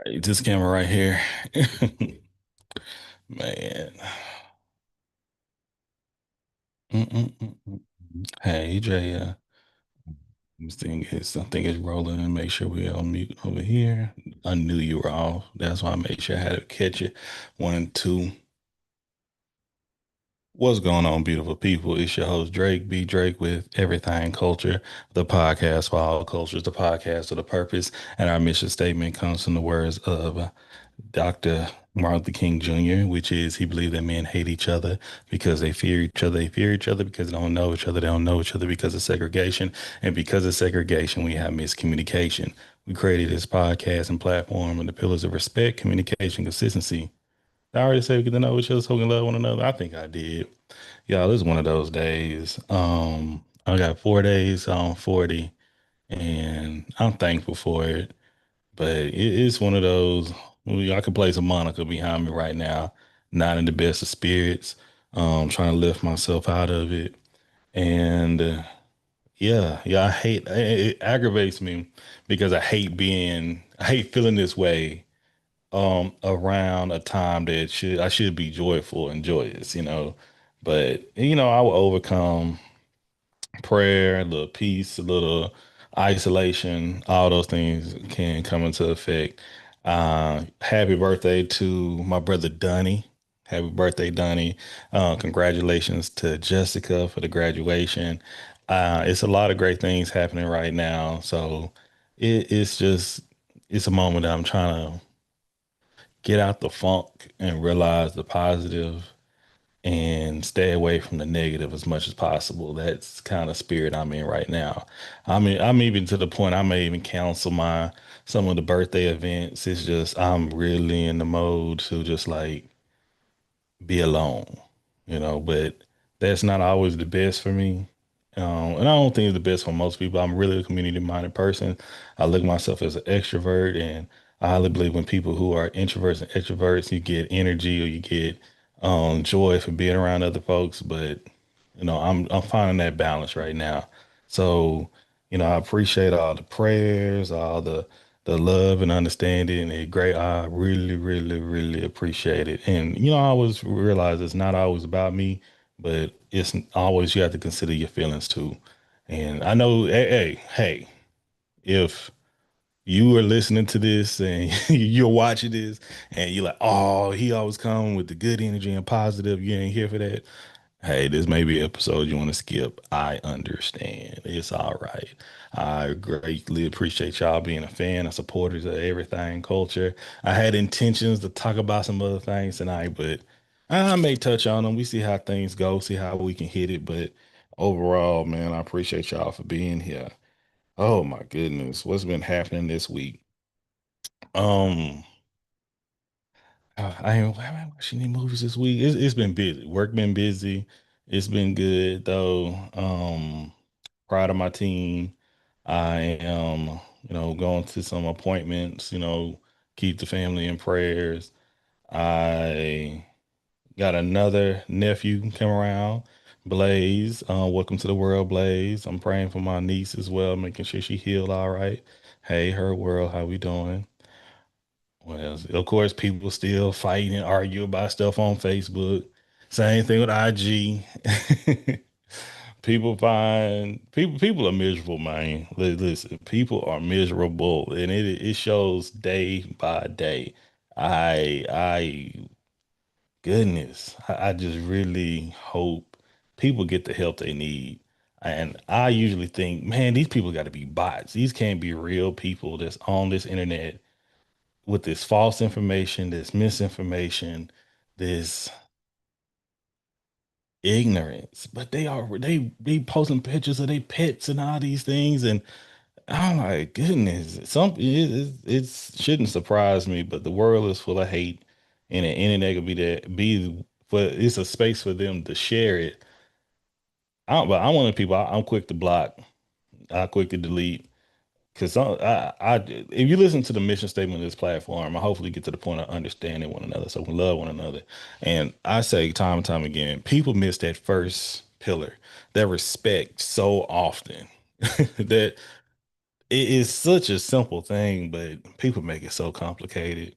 Right, this camera right here. Man. Mm-mm-mm-mm. Hey, Jay, this thing is, I think it's rolling and make sure we're on mute over here. I knew you were off. That's why I made sure I had to catch it. One and two. What's going on, beautiful people? It's your host, Drake B. Drake with Everything Culture, the podcast for all cultures, the podcast with a purpose. And our mission statement comes from the words of Dr. Martin Luther King Jr., which is he believed that men hate each other because they fear each other. They fear each other because they don't know each other. They don't know each other because of segregation. And because of segregation, we have miscommunication. We created this podcast and platform and the pillars of respect, communication, consistency. I already said we get to know each other so we can love one another. I think I did. Y'all, this is one of those days. I got 4 days on 40, and I'm thankful for it. But it's one of those. I could play some Monica behind me right now, not in the best of spirits, trying to lift myself out of it. And yeah, I hate it aggravates me because I hate feeling this way around a time that should I should be joyful and joyous. But I will overcome prayer, a little peace, a little isolation, all those things can come into effect. Happy birthday to my brother Dunny. Happy birthday, Dunny. Congratulations to Jessica for the graduation. It's a lot of great things happening right now. So it's a moment that I'm trying to get out the funk and realize the positive and stay away from the negative as much as possible. That's kind of spirit I'm in right now. I'm even to the point I may even cancel my some of the birthday events. It's just I'm really in the mode to just like be alone, but that's not always the best for me. And I don't think it's the best for most people. I'm really a community-minded person. I look at myself as an extrovert, and I highly believe when people who are introverts and extroverts, you get energy or you get joy for being around other folks. But I'm finding that balance right now. So, I appreciate all the prayers, all the love and understanding. It great. I really, really, really appreciate it. And I always realize it's not always about me, but it's always you have to consider your feelings too. And I know, hey, if you are listening to this and you're watching this and you're like, oh, he always come with the good energy and positive, you ain't here for that. Hey, this may be an episode you want to skip. I understand. It's all right. I greatly appreciate y'all being a fan and supporters of everything culture. I had intentions to talk about some other things tonight, but I may touch on them. We see how things go, see how we can hit it. But overall, man, I appreciate y'all for being here. Oh my goodness, what's been happening this week? Um, I haven't watched any movies this week. It's been busy. Work been busy. It's been good though. Proud of my team. I am, going to some appointments, keep the family in prayers. I got another nephew come around, Blaze. Welcome to the world, Blaze. I'm praying for my niece as well, making sure she healed all right. Hey, her world, how we doing? Well, of course, people still fighting and argue about stuff on Facebook. Same thing with IG. People are miserable, man. Listen, people are miserable, and it shows day by day. I goodness, I just really hope people get the help they need. And I usually think, man, these people got to be bots. These can't be real people that's on this internet with this false information, this misinformation, this ignorance. But they posting pictures of their pets and all these things, and oh my goodness, it shouldn't surprise me. But the world is full of hate, and the internet could but it's a space for them to share it. But I'm one of the people. I'm quick to block. I quick to delete. Because if you listen to the mission statement of this platform, I hopefully get to the point of understanding one another so we can love one another. And I say time and time again, people miss that first pillar, that respect so often that it is such a simple thing, but people make it so complicated.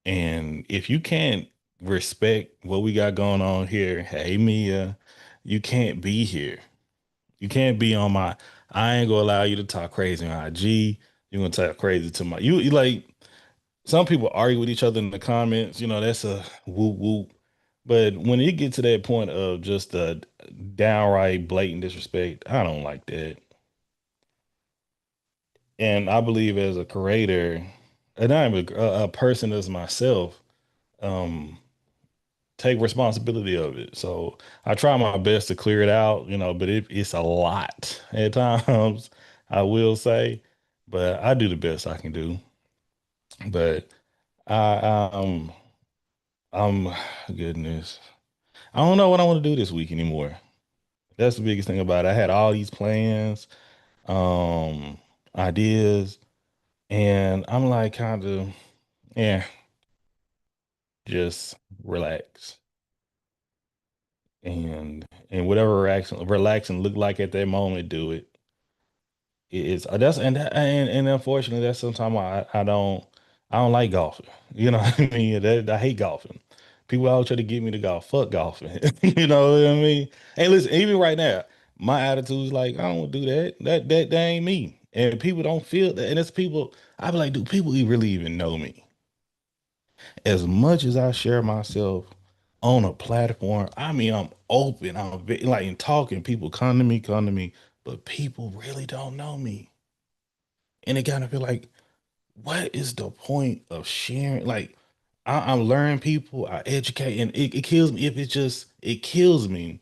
And if you can't respect what we got going on here, hey Mia, you can't be here. You can't be on my. I ain't gonna allow you to talk crazy on IG. You're gonna talk crazy to my. You like some people argue with each other in the comments. That's a whoop whoop. But when it get to that point of just a downright blatant disrespect, I don't like that. And I believe as a creator, and I'm a person as myself, um, take responsibility of it. So I try my best to clear it out, but it's a lot at times, I will say. But I do the best I can do. But I I'm goodness. I don't know what I want to do this week anymore. That's the biggest thing about it. I had all these plans, um, ideas, and I'm like kind of, yeah, just relax. And whatever relaxing look like at that moment, do it. It's that's and unfortunately that's sometimes I don't like golfing. You know what I mean? I hate golfing. People always try to get me to golf. Fuck golfing. You know what I mean? Hey, listen, even right now, my attitude is like, I don't do that. That ain't me. And people don't feel that. And it's people, I be like, do people really even know me? As much as I share myself on a platform, I mean, I'm open. Like in talking, people come to me, but people really don't know me. And it kind of feel like, what is the point of sharing? Like, I'm learning people, I educate, and it kills me if it kills me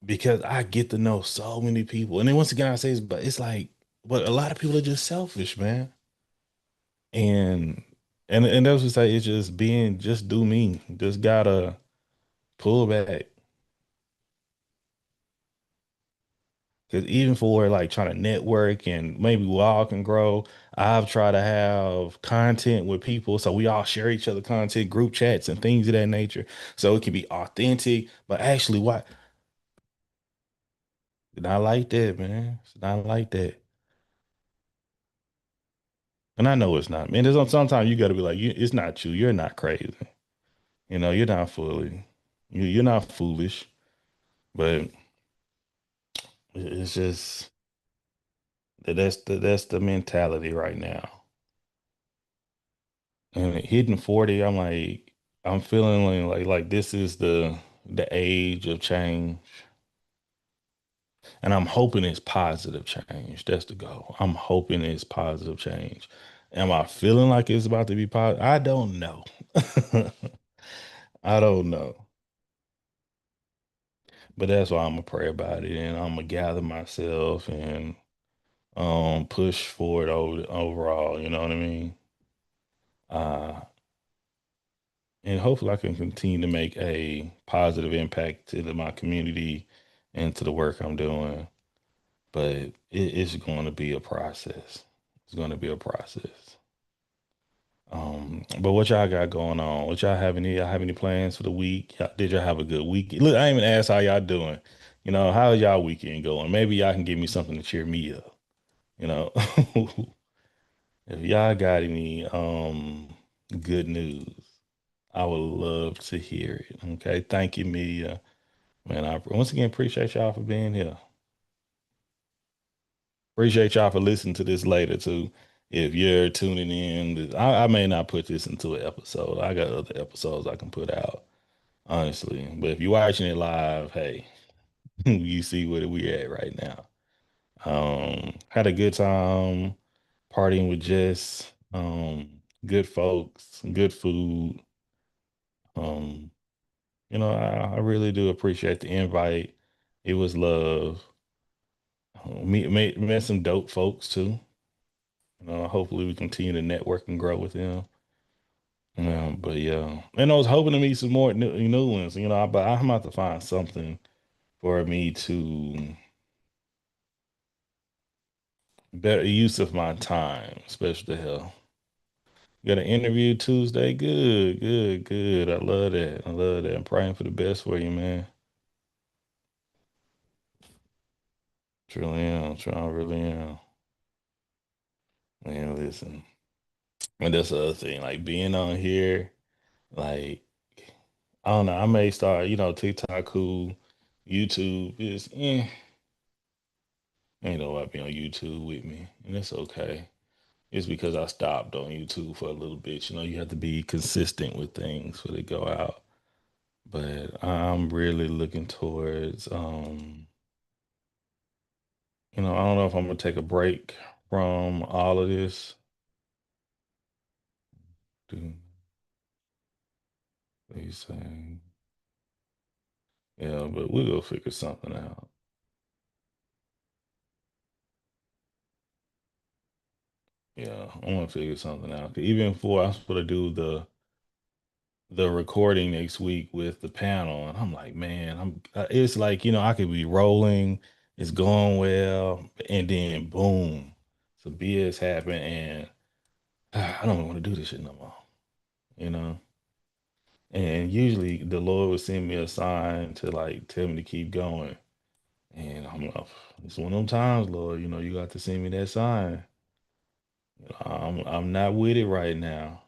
because I get to know so many people. And then once again, I say but it's like, but a lot of people are just selfish, man. And and that's what say it's just just do me. Just gotta pull back. Because even for like trying to network and maybe we all can grow, I've tried to have content with people so we all share each other content, group chats, and things of that nature. So it can be authentic, but actually, what not like that, man. It's not like that. And I know it's not, man. Sometimes you got to be like, it's not you. You're not crazy. You're not fully. You're not foolish, but it's just that's the mentality right now. And hitting 40, I'm feeling like this is the age of change. And I'm hoping it's positive change. That's the goal. I'm hoping it's positive change. Am I feeling like it's about to be positive? I don't know. I don't know. But that's why I'm gonna pray about it and I'm gonna gather myself and push forward overall, you know what I mean? Uh and hopefully I can continue to make a positive impact to my community and to the work I'm doing. But it's going to be a process. It's going to be a process. But what y'all got going on? Y'all have any plans for the week? Did y'all have a good week? Look, I ain't even asked how y'all doing. How's y'all weekend going? Maybe y'all can give me something to cheer me up. You know, if y'all got any good news, I would love to hear it. Okay. Thank you, Mia. Man, I once again appreciate y'all for being here. Appreciate y'all for listening to this later too. If you're tuning in, I may not put this into an episode. I got other episodes I can put out, honestly. But if you're watching it live, hey, you see where we at right now. Had a good time partying with Jess. Good folks, good food. Um, I really do appreciate the invite. It was love. Met some dope folks too. Hopefully we continue to network and grow with them. But yeah, and I was hoping to meet some more new ones. But I'm about to find something for me to better use of my time, especially health. Got an interview Tuesday. Good, good, good. I love that. I love that. I'm praying for the best for you, man. Truly am. I really am. Man, listen. And that's the other thing. Like being on here, like I don't know. I may start, TikTok cool, YouTube is ain't nobody be on YouTube with me, and it's okay. It's because I stopped on YouTube for a little bit. You have to be consistent with things for they go out. But I'm really looking towards, I don't know if I'm gonna take a break from all of this. Do they say, yeah, but we'll go figure something out. Yeah, I'm gonna figure something out. 'Cause even before I was supposed to do the recording next week with the panel, and I'm like, man, it's like, I could be rolling, it's going well, and then boom, some BS happened, and I don't want to do this shit no more, you know. And usually the Lord would send me a sign to like tell me to keep going, and I'm like, it's one of them times, Lord, you got to send me that sign. I'm not with it right now.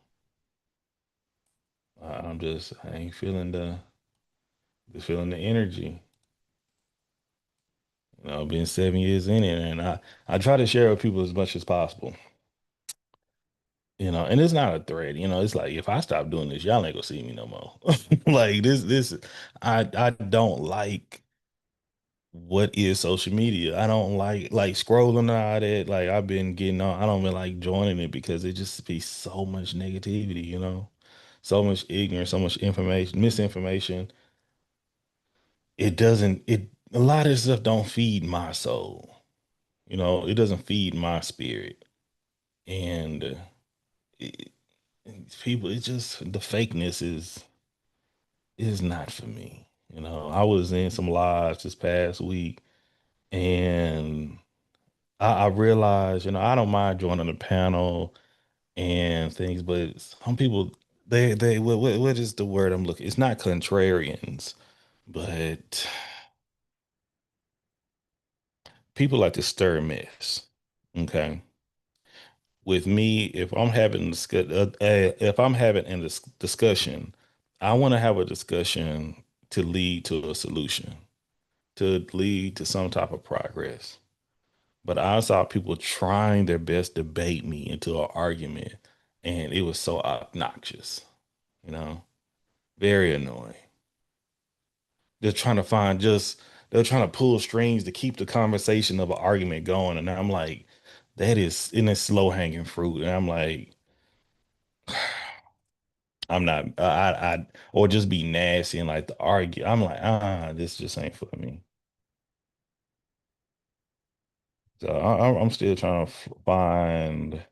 I ain't feeling the energy. Been 7 years in it, and I try to share with people as much as possible. And it's not a threat. It's like if I stop doing this, y'all ain't gonna see me no more. Like this, I don't like what is social media. I don't like scrolling all that. Like I've been getting on. I don't been like joining it because it just be so much negativity. So much ignorance, so much information, misinformation. It doesn't. It A lot of this stuff don't feed my soul. It doesn't feed my spirit. And it, people, it's just the fakeness is not for me. I was in some lives this past week, and I realized, I don't mind joining the panel and things, but some people, they what is the word I'm looking? It's not contrarians, but people like to stir mess. Okay. With me, if I'm having a discussion, I want to have a discussion to lead to a solution, to lead to some type of progress. But I saw people trying their best to bait me into an argument, and it was so obnoxious, you know, very annoying. They're trying to find just they're trying to pull strings to keep the conversation of an argument going, and I'm like, that is in a slow hanging fruit, and I'm like. I'm not, or just be nasty and like to argue. I'm like, this just ain't for me. So I'm still trying to find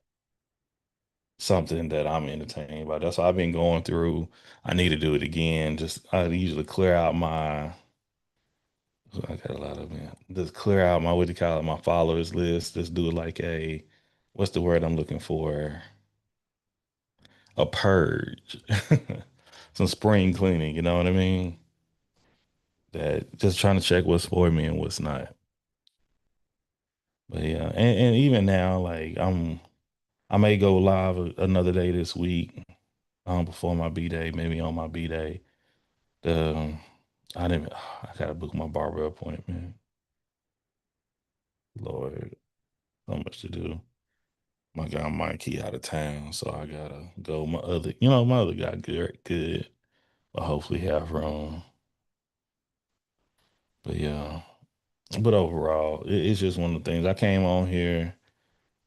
something that I'm entertained by. That's what I've been going through. I need to do it again. Just I usually clear out my. I got a lot of man. Just clear out my what do you call it, my followers list. Just do like what's the word I'm looking for? A purge. Some spring cleaning. You know what I mean? That just trying to check what's for me and what's not. But yeah, and even now, like I may go live another day this week, before my B day, maybe on my B day. The I didn't. I gotta book my barber appointment. Lord, so much to do. My guy Mikey out of town, so I gotta go. My other guy good, but hopefully have room. But yeah, but overall, it's just one of the things. I came on here.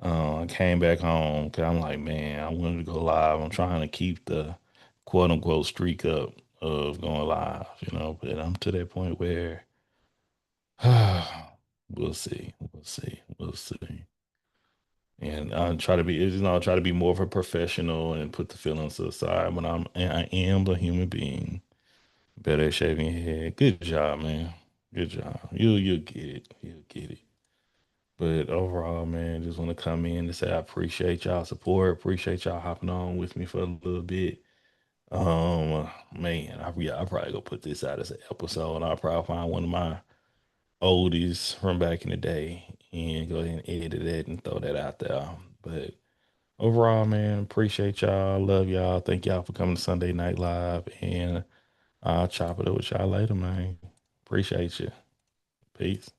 I came back home because I'm like, man, I wanted to go live. I'm trying to keep the quote unquote streak up of going live, but I'm to that point where we'll see. We'll see. We'll see. And I try to be, I try to be more of a professional and put the feelings to the side when I am a human being. Better at shaving your head. Good job, man. Good job. You'll get it. You'll get it. But overall, man, just want to come in and say I appreciate y'all support. Appreciate y'all hopping on with me for a little bit. Man, I probably go put this out as an episode. I'll probably find one of my oldies from back in the day and go ahead and edit it and throw that out there. But overall, man, appreciate y'all. Love y'all. Thank y'all for coming to Sunday Night Live. And I'll chop it up with y'all later, man. Appreciate you. Peace.